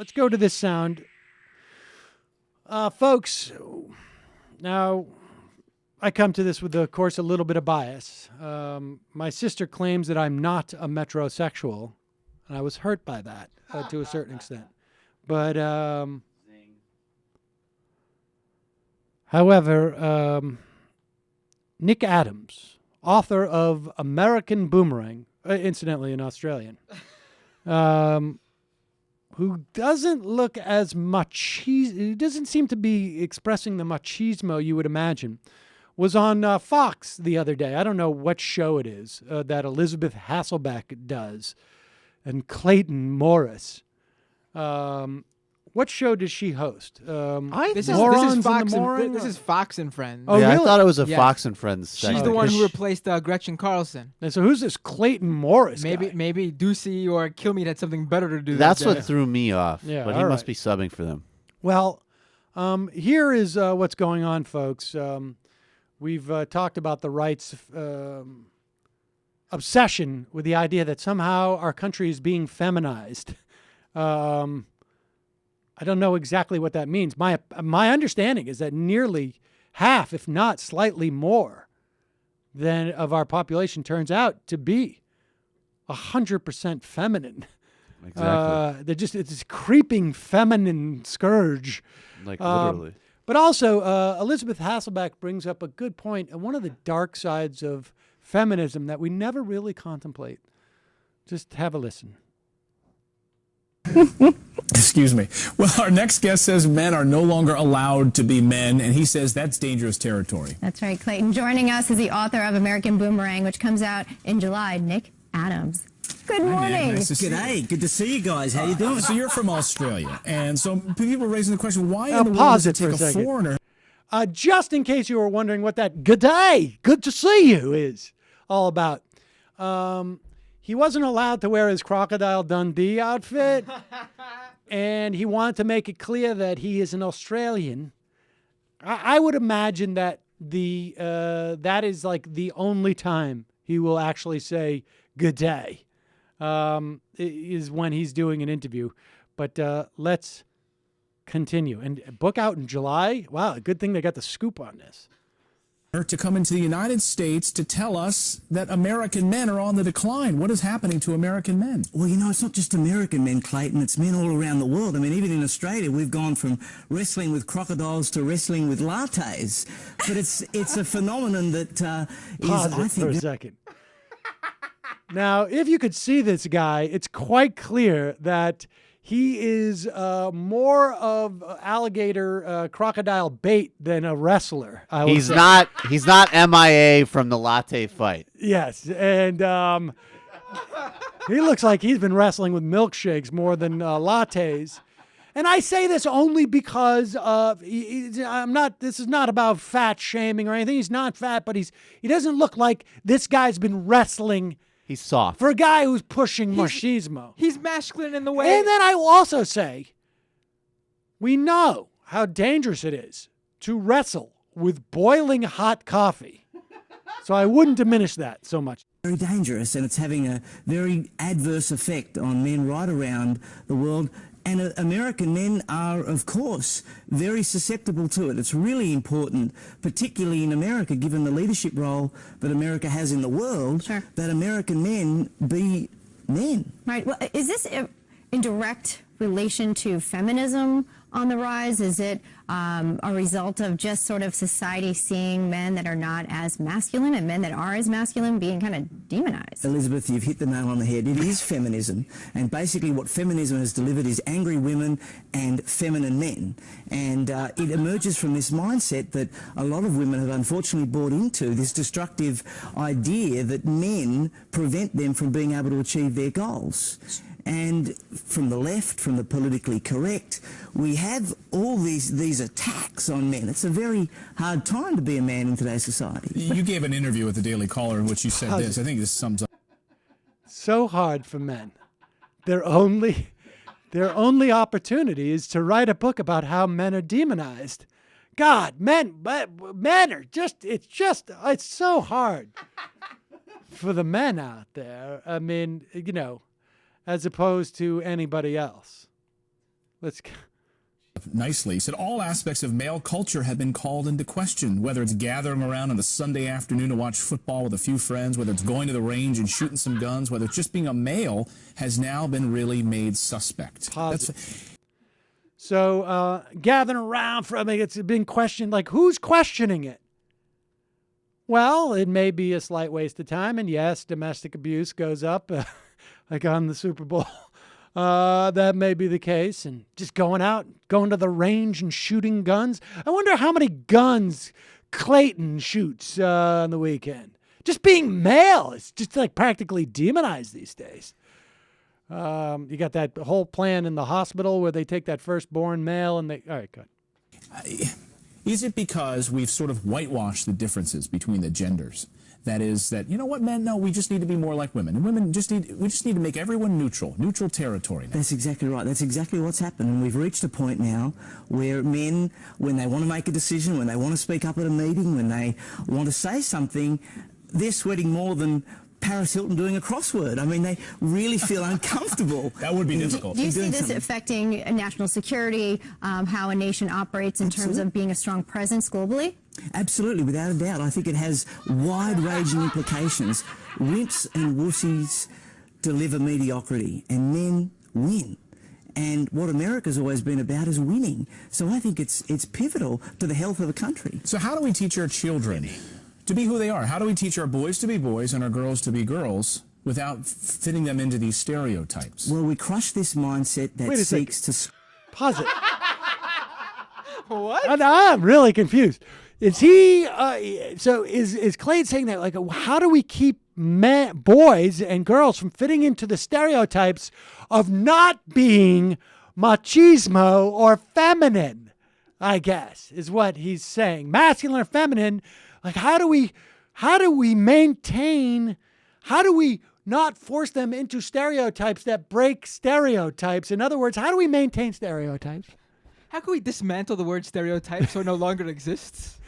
let's go to this sound. Folks, now I come to this with, of course, a little bit of bias. My sister claims that I'm not a metrosexual, and I was hurt by that to a certain extent. But, however, Nick Adams, author of American Boomerang, incidentally an Australian, who doesn't look as he doesn't seem to be expressing the machismo you would imagine, was on Fox the other day. I don't know what show it is that Elisabeth Hasselbeck does, and Clayton Morris. What show does she host? This is Fox and Friends. Oh, yeah, really? I thought it was a Yes. Fox and Friends segment. She's the one who replaced Gretchen Carlson. And so who's this Clayton Morris guy? Maybe Ducey or Kilmeade had something better to do. That's that what day. threw me off. Yeah, but he all must right. be subbing for them. Well, here is what's going on, folks. We've talked about the right's obsession with the idea that somehow our country is being feminized. I don't know exactly what that means. My understanding is that nearly half, if not slightly more, than of our population turns out to be 100% feminine. Exactly. It's this creeping feminine scourge. Like literally. But also, Elisabeth Hasselbeck brings up a good point, and one of the dark sides of feminism that we never really contemplate. Just have a listen. Excuse me. Well, our next guest says men are no longer allowed to be men, and he says that's dangerous territory. That's right, Clayton. Joining us is the author of American Boomerang, which comes out in July, Nick Adams. Good morning. Nice to see you. G'day, good to see you guys. How you doing? So you're from Australia, and so people are raising the question, why in the world Pause does it it for a take a second. foreigner? Just in case you were wondering what that "good day, good to see you" is all about. He wasn't allowed to wear his Crocodile Dundee outfit, and he wanted to make it clear that he is an Australian. I would imagine that that is like the only time he will actually say "good day," is when he's doing an interview. But let's continue. And book out in July. Wow, good thing they got the scoop on this. To come into the United States to tell us that American men are on the decline. What is happening to American men? Well, you know, it's not just American men, Clayton. It's men all around the world. I mean, even in Australia, we've gone from wrestling with crocodiles to wrestling with lattes. But it's a phenomenon that is, Pause I it for a think, second. Now, if you could see this guy, it's quite clear that he is more of alligator crocodile bait than a wrestler. He's not MIA from the latte fight. Yes, and he looks like he's been wrestling with milkshakes more than lattes. And I say this only because this is not about fat shaming or anything. He's not fat, but he doesn't look like this guy's been wrestling. He's soft. For a guy who's pushing machismo. He's masculine in the way. And then I will also say, we know how dangerous it is to wrestle with boiling hot coffee. So I wouldn't diminish that so much. very dangerous, and it's having a very adverse effect on men right around the world. And American men are, of course, very susceptible to it. It's really important, particularly in America, given the leadership role that America has in the world, Sure. that American men be men. Right. Well, is this in direct relation to feminism on the rise? Is it a result of just sort of society seeing men that are not as masculine and men that are as masculine being kind of demonized? Elizabeth, you've hit the nail on the head. It is feminism. And basically what feminism has delivered is angry women and feminine men. And it emerges from this mindset that a lot of women have unfortunately bought into, this destructive idea that men prevent them from being able to achieve their goals. And from the left, from the politically correct, we have all these attacks on men. It's a very hard time to be a man in today's society. You gave an interview with the Daily Caller in which you said this. I think this sums up. So hard for men. Their only opportunity is to write a book about how men are demonized. God, men are it's so hard for the men out there. I mean, as opposed to anybody else. Let's. Nicely, he said all aspects of male culture have been called into question, whether it's gathering around on a Sunday afternoon to watch football with a few friends, whether it's going to the range and shooting some guns, whether it's just being a male has now been really made suspect. So gathering around for, I mean, it's been questioned, like who's questioning it? Well, it may be a slight waste of time, and yes, domestic abuse goes up, like on the Super Bowl. That may be the case, and just going to the range and shooting guns. I wonder how many guns Clayton shoots on the weekend. Just being male is just like practically demonized these days. You got that whole plan in the hospital where they take that firstborn male and they. All right, good. Is it because we've sort of whitewashed the differences between the genders? That is that, you know what, men, no, we just need to be more like women. And we just need to make everyone neutral territory now. That's exactly right. That's exactly what's happened. And we've reached a point now where men, when they want to make a decision, when they want to speak up at a meeting, when they want to say something, they're sweating more than Paris Hilton doing a crossword. I mean, they really feel uncomfortable. That would be difficult. Do you see this affecting national security, how a nation operates in terms of being a strong presence globally? Absolutely, without a doubt. I think it has wide-ranging implications. Wimps and wussies deliver mediocrity, and men win. And what America's always been about is winning. So I think it's pivotal to the health of a country. So how do we teach our children to be who they are? How do we teach our boys to be boys and our girls to be girls without fitting them into these stereotypes? Well, we crush this mindset that seeks to... Pause it. What? I'm really confused. Is he, so is Clay saying that, like, how do we keep boys and girls from fitting into the stereotypes of not being machismo or feminine, I guess, is what he's saying. Masculine or feminine, like, how do we not force them into stereotypes that break stereotypes? In other words, how do we maintain stereotypes? How can we dismantle the word stereotype so it no longer exists?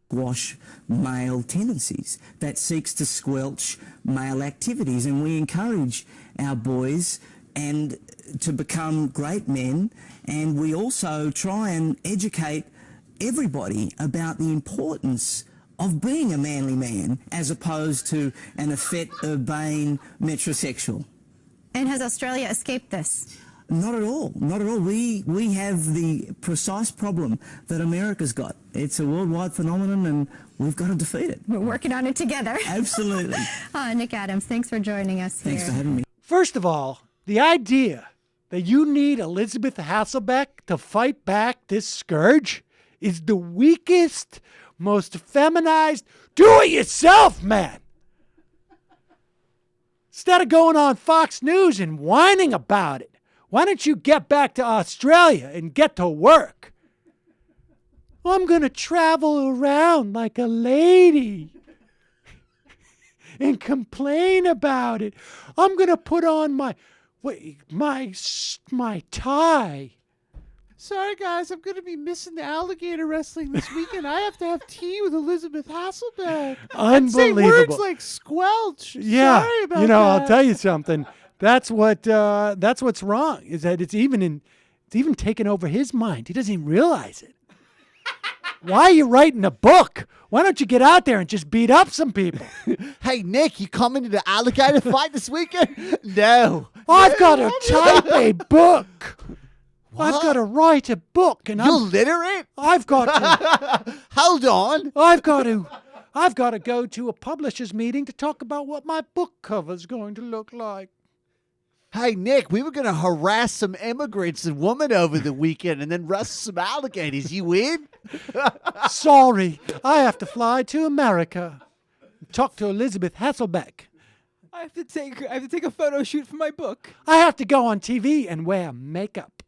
Wash male tendencies, that seeks to squelch male activities, and we encourage our boys and to become great men, and we also try and educate everybody about the importance of being a manly man as opposed to an effete, urbane metrosexual. And has Australia escaped this? Not at all. Not at all. We have the precise problem that America's got. It's a worldwide phenomenon, and we've got to defeat it. We're working on it together. Absolutely. Nick Adams, thanks for joining us here. Thanks for having me. First of all, the idea that you need Elisabeth Hasselbeck to fight back this scourge is the weakest, most feminized, do-it-yourself, man. Instead of going on Fox News and whining about it, why don't you get back to Australia and get to work? I'm going to travel around like a lady and complain about it. I'm going to put on my tie. Sorry, guys, I'm going to be missing the alligator wrestling this weekend. I have to have tea with Elisabeth Hasselbeck. Unbelievable. Say words like squelch. Yeah, Sorry about you know, that. I'll tell you something. That's what's wrong, is that it's even taken over his mind. He doesn't even realize it. Why are you writing a book? Why don't you get out there and just beat up some people? Hey, Nick, you coming to the alligator fight this weekend? No. I've got to type a book. What? I've got to write a book, and You're literate? I've got to. Hold on. I've got to go to a publisher's meeting to talk about what my book cover's going to look like. Hey, Nick, we were going to harass some immigrants and women over the weekend and then wrestle some alligators. You in? Sorry, I have to fly to America. Talk to Elisabeth Hasselbeck. I have to take a photo shoot for my book. I have to go on TV and wear makeup.